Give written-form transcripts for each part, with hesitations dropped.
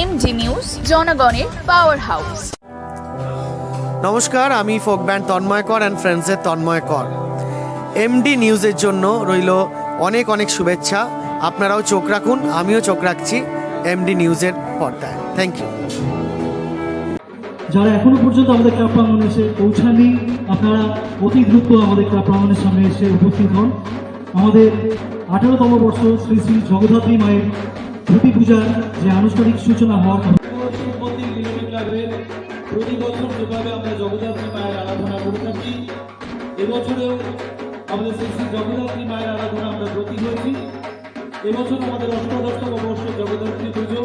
MD news জনগণের power house. নমস্কার, আমি ফোক ব্যান্ড তন্ময় কর অ্যান্ড ফ্রেন্ডসের তন্ময় কর। এমডি নিউজের জন্য রইল অনেক অনেক শুভেচ্ছা। আপনারাও চোখ রাখুন, আমিও চোখ রাখছি এমডি নিউজের পর্দায়। Thank you. যারা এখনো পর্যন্ত আমাদের ক্লাব প্রাঙ্গণে এসে পৌঁছাননি, আপনারা অতি দ্রুত আমাদের ক্লাব প্রাঙ্গণের সামনে এসে উপস্থিত হন। আমাদের 18তম বর্ষ শ্রী শ্রী জগদ্ধাত্রী মায়ের প্রতি পূজার যে আনুষ্ঠানিক সূচনা হওয়ার কথা। প্রতি বছর যেভাবে আমরা জগদ্ধাত্রী মায়ের আরাধনা করে থাকি, এবছরেও আমাদের শ্রী শ্রী জগদ্ধাত্রী মায়ের আরাধনা আমরা ব্রতী হয়েছি। এবছর আমাদের 18তম বর্ষ জগদ্ধাত্রী পুজো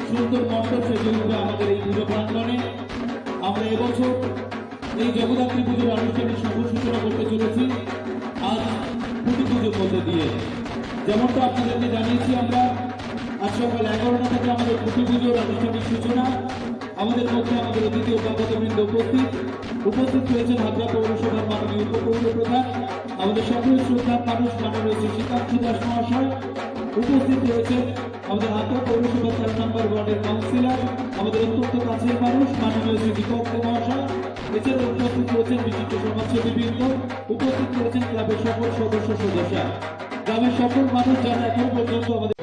সুন্দর মণ্ডপ সেজে উঠবে আমাদের এই পুজো প্রাঙ্গণে। আমরা এবছর এই জগদ্ধাত্রী পুজোর আনুষ্ঠানিক শুভ সূচনা করতে চলেছি আজ খুঁটি পুজো মধ্যে দিয়ে। যেমনটা আপনাদেরকে জানিয়েছি, আমরা আজ সকাল 11টা থেকে আমাদের খুঁটি পুজোর আনুষ্ঠানিক সূচনা। আমাদের মধ্যে আমাদের অতিথি উপাধ্যবৃন্দ উপস্থিত হয়েছেন হাবড়া পৌরসভার মাননীয় উপপৌর প্রধান, আমাদের সকলের শ্রদ্ধার মানুষ মাননীয় শ্রী শ্রীকান্ত দাস মহাশয়। উপস্থিত রয়েছেন আমাদের হাবড়া পৌরসভার 4 নম্বর ওয়ার্ডের কাউন্সিলর, আমাদের অত্যন্ত কাছের মানুষ মাননীয় শ্রী দীপক মহাশয়। এছাড়া উপস্থিত রয়েছেন বিশিষ্ট সমাজসেবীবৃন্দ, উপস্থিত রয়েছেন ক্লাবের সকল সদস্যা, গ্রামের সকল মানুষ যারা এখন পর্যন্ত আমাদের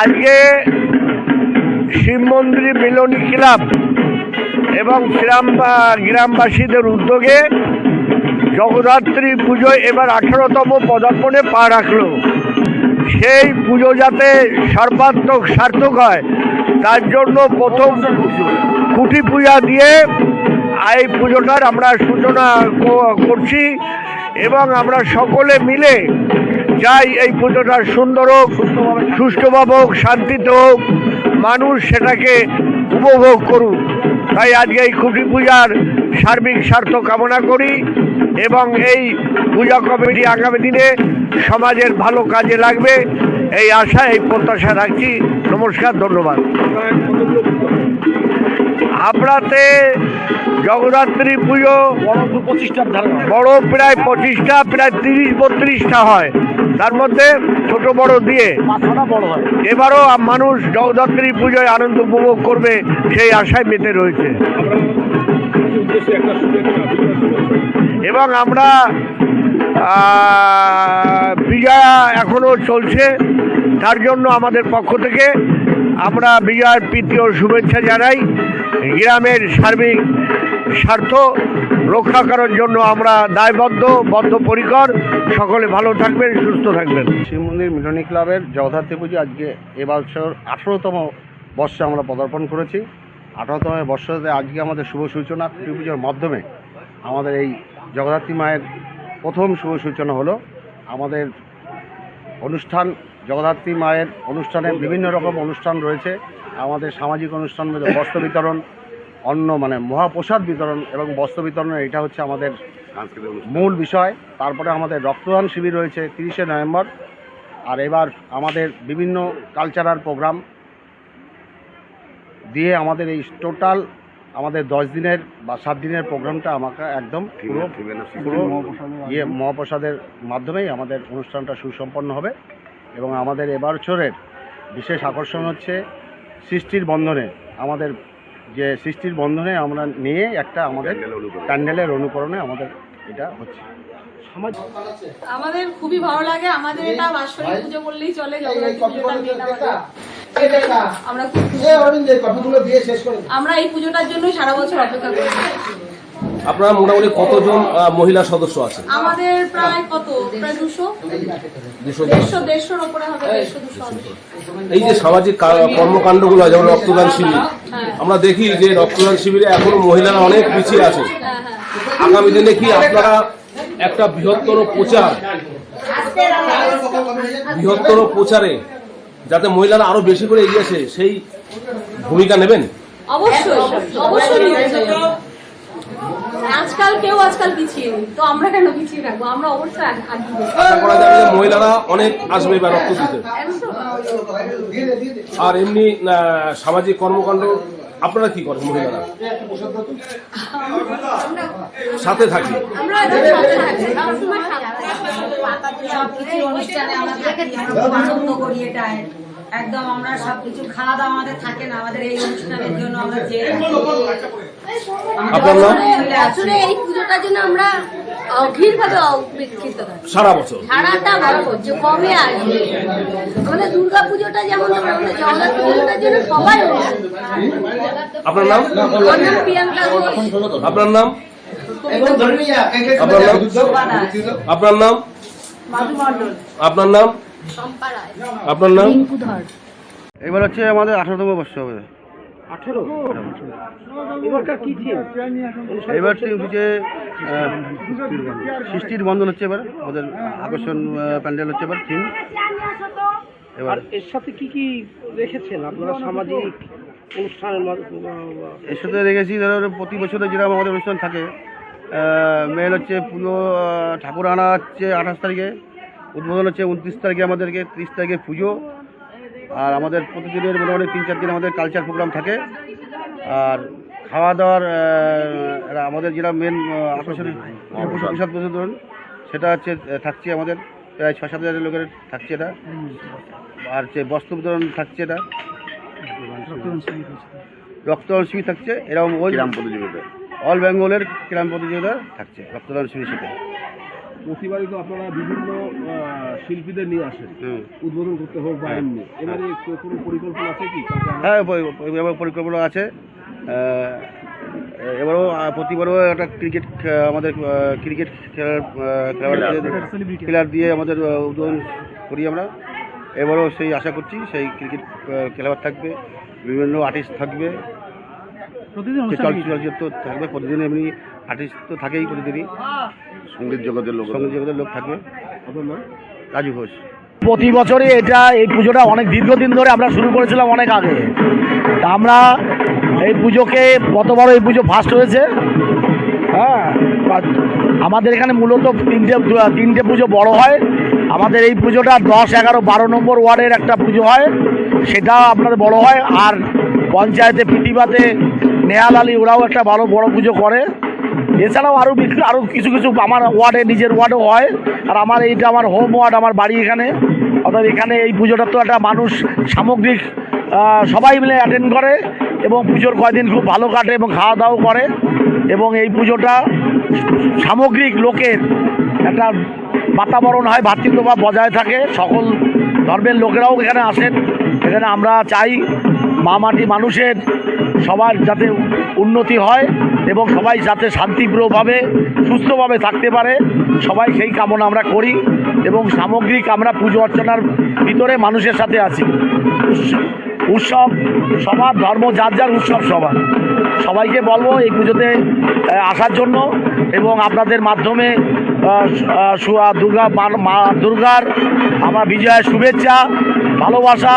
আজকে শিব মন্দির মিলনী ক্লাব এবং গ্রামবাসীদের উদ্যোগে জগদ্ধাত্রী পুজো এবার 18তম পদার্পণে পা রাখল। সেই পুজো যাতে সর্বাত্মক সার্থক হয় তার জন্য প্রথম খুঁটি পূজা দিয়ে এই পুজোটার আমরা সূচনা করছি এবং আমরা সকলে মিলে চাই এই পুজোটা সুন্দর হোক, সুষ্ঠুভাবে হোক, শান্তিতে হোক, মানুষ সেটাকে উপভোগ করুক। তাই আজকে এই খুঁটি পূজার সার্বিক স্বার্থ কামনা করি এবং এই পূজা কমিটি আগামী দিনে সমাজের ভালো কাজে লাগবে এই আশা, এই প্রত্যাশা রাখছি। নমস্কার, ধন্যবাদ। হাবড়াতে জগদ্ধাত্রী পুজো বড় প্রায় 25টা, প্রায় 30-32টা হয়, তার মধ্যে ছোট বড় দিয়ে এবারও মানুষ জগদ্ধাত্রী পুজোয় আনন্দ উপভোগ করবে সেই আশায় মেতে রয়েছে। এবং আমরা বিজয়া এখনো চলছে, তার জন্য আমাদের পক্ষ থেকে আমরা বিজয়ার প্রীতি ও শুভেচ্ছা জানাই। গ্রামের সার্বিক স্বার্থ রক্ষা করার জন্য আমরা দায়বদ্ধ, বদ্ধপরিকর। সকলে ভালো থাকবেন, সুস্থ থাকবেন। শিব মন্দির মিলনী ক্লাবের জগদ্ধাত্রী পুজো আজকে এবছর 18তম বর্ষে আমরা পদার্পণ করেছি। 18তম বর্ষতে আজকে আমাদের শুভ সূচনা খুঁটি পুজোর মাধ্যমে আমাদের এই জগদ্ধাত্রী মায়ের প্রথম শুভ সূচনা হলো। আমাদের অনুষ্ঠান, জগদ্ধাত্রী মায়ের অনুষ্ঠানে বিভিন্ন রকম অনুষ্ঠান রয়েছে। আমাদের সামাজিক অনুষ্ঠান মধ্যে বস্ত্র বিতরণ, অন্ন মানে মহাপ্রসাদ বিতরণ এবং বস্ত্র বিতরণ, এটা হচ্ছে আমাদের মূল বিষয়। তারপরে আমাদের রক্তদান শিবির রয়েছে 30শে নভেম্বর। আর এবার আমাদের বিভিন্ন কালচারাল প্রোগ্রাম দিয়ে আমাদের এই টোটাল আমাদের 10 দিনের বা 7 দিনের প্রোগ্রামটা আমাকে একদম পুরো মহাপ্রসাদের মাধ্যমেই আমাদের অনুষ্ঠানটা সুসম্পন্ন হবে। এবং আমাদের এবছরের বিশেষ আকর্ষণ হচ্ছে সৃষ্টির বন্ধনে, আমাদের যে সৃষ্টির বন্ধনে আমরা নিয়ে একটা আমাদের প্যান্ডেলের অনুকরণে আমাদের এটা হচ্ছে। আমাদের খুবই ভালো লাগে। আমাদের এটা বাৎসরিক পুজো বললেই চলে। আমরা এই পুজোটার জন্য সারা বছর অপেক্ষা করি। আপনারা মোটামুটি কতজন মহিলা সদস্য আছে? আমাদের প্রায় প্রায় 200-150-150-র উপরে হবে। 150-200 হবে। এই যে সামাজিক কর্মকাণ্ডগুলো যেমন রক্তদান শিবির, আমরা দেখি যে রক্তদান শিবিরে এখনো মহিলারা অনেক পিছিয়ে আছে। আগামী দিনে কি আপনারা একটা বৃহত্তর প্রচারে যাতে মহিলারা আরো বেশি করে এগিয়ে আসে সেই ভূমিকা নেবেন? অবশ্যই আজকাল পিছিয়ে নেই, তো আমরা কেন পিছিয়ে থাকবো? আমরা অবশ্যই আগিয়ে আশা করা যাবে যে মহিলারা অনেক আসবে বা রক্ত দিতে। আর এমনি সামাজিক কর্মকাণ্ড আপনারা কি করেন? মহিলারা সাথে থাকি। অনুষ্ঠানে আনন্দ করি। এটাই একদম আমরা সবকিছু খাওয়া দাওয়া আমাদের থাকে না, আমাদের এই অনুষ্ঠানের জন্য আমরা যে আসলে এই পুজোটার জন্য আমরা অধীরভাবে অপেক্ষিত থাকি। সারা বছর সারাটা বছর কমে আসবে। আমাদের দুর্গা পুজোটা যেমন আমাদের জগন্নাথ পুজোটার জন্য সবাই। আপনার নাম? আমার নাম প্রিয়াঙ্কা ঘোষ। আপনার নাম? আপনার নাম? মাধু মণ্ডল। আপনার নাম? শম্পা রায়। আপনার নাম? রিঙ্কু ধর। এবার হচ্ছে আমাদের 18তম বর্ষ হবে। এবার হচ্ছে সৃষ্টির বন্ধন হচ্ছে এবার আমাদের আকর্ষণ প্যান্ডেল হচ্ছে এবার থিম। এবার এর সাথে কি কি রেখেছেন আপনারা সামাজিক অনুষ্ঠানের এর সাথে রেখেছি ধরো প্রতি বছরে যেরকম আমাদের অনুষ্ঠান থাকে। মেন হচ্ছে পুজো, ঠাকুর আনা হচ্ছে 28 তারিখে, উদ্বোধন হচ্ছে 29 তারিখে, আমাদেরকে 30 তারিখে পুজো। আর আমাদের প্রতিদিনের মোটামুটি 3-4 দিন আমাদের কালচার প্রোগ্রাম থাকে। আর খাওয়া দাওয়ার আমাদের যেটা মেন আকর্ষণ প্রসাদ প্রচলন, সেটা হচ্ছে থাকছে আমাদের প্রায় 6-7 হাজার লোকের থাকছে এটা। আর হচ্ছে বস্ত্র বিতরণ থাকছে, এটা রক্তদান শিবির থাকছে। এরকম গ্রাম প্রতিযোগিতা, অল বেঙ্গলের গ্রাম প্রতিযোগিতা থাকছে রক্তদান শিবির সাথে। প্রতিবারই তো আপনারা বিভিন্ন শিল্পীদের নিয়ে আসেন উদ্বোধন করতে হোক বা এমনি, এবারে কোনো পরিকল্পনা আছে কি? হ্যাঁ, পরিকল্পনা আছে। এবারও প্রতিবারও একটা ক্রিকেট আমাদের ক্রিকেট খেলার দিয়ে আমাদের উদ্বোধন করি আমরা। এবারও সেই আশা করছি সেই ক্রিকেট খেলোয়াড় থাকবে, বিভিন্ন আর্টিস্ট থাকবে, চলচ্চিত্র থাকবে প্রতিদিন। এমনি আর্টিস্ট তো থাকেই প্রতিদিনই, সঙ্গীত জগতের লোক থাকবে। রাজু ঘোষ। প্রতি বছরই এই পুজোটা অনেক দীর্ঘদিন ধরে আমরা শুরু করেছিলাম, অনেক আগে। তা আমরা এই পুজোকে গতবারও এই পুজো ফার্স্ট হয়েছে। হ্যাঁ, আমাদের এখানে মূলত তিনটে পুজো বড় হয়। আমাদের এই পুজোটা 10, 11, 12 নম্বর ওয়ার্ডের একটা পুজো হয়, সেটা আপনাদের বড় হয়। আর পঞ্চায়েতে প্রতিবাদে নেহাল আলী ওরাও একটা বড় পুজো করে। এছাড়াও আরও কিছু আমার ওয়ার্ডে, নিজের ওয়ার্ডও হয়। আর আমার এইটা আমার হোম ওয়ার্ড, আমার বাড়ি এখানে। অর্থাৎ এখানে এই পুজোটা তো একটা মানুষ সামগ্রিক সবাই মিলে অ্যাটেন্ড করে এবং পুজোর কয়দিন খুব ভালো কাটে এবং খাওয়া দাওয়া করে। এবং এই পুজোটা সামগ্রিক লোকের একটা বাতাবরণ হয়, ভ্রাতৃত্বভাব বজায় থাকে। সকল ধর্মের লোকেরাও এখানে আসেন। এখানে আমরা চাই মা মাটি মানুষের সবার যাতে উন্নতি হয় এবং সবাই যাতে শান্তিপ্রিয়ভাবে সুস্থভাবে থাকতে পারে, সবাই সেই কামনা আমরা করি। এবং সামগ্রিক আমরা পুজো অর্চনার ভিতরে মানুষের সাথে আছি। উৎসব সবার, ধর্ম যার যার উৎসব সবার। সবাইকে বলবো এই পুজোতে আসার জন্য এবং আপনাদের মাধ্যমে মা দুর্গার আমার বিজয়ের শুভেচ্ছা, ভালোবাসা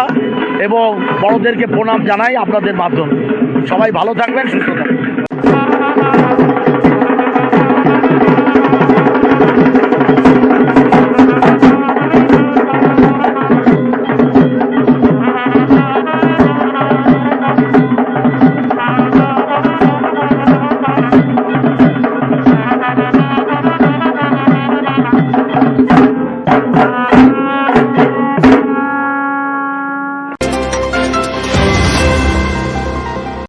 এবং বড়দেরকে প্রণাম জানাই আপনাদের মাধ্যমে। সবাই ভালো থাকবেন, সুস্থ থাকবেন।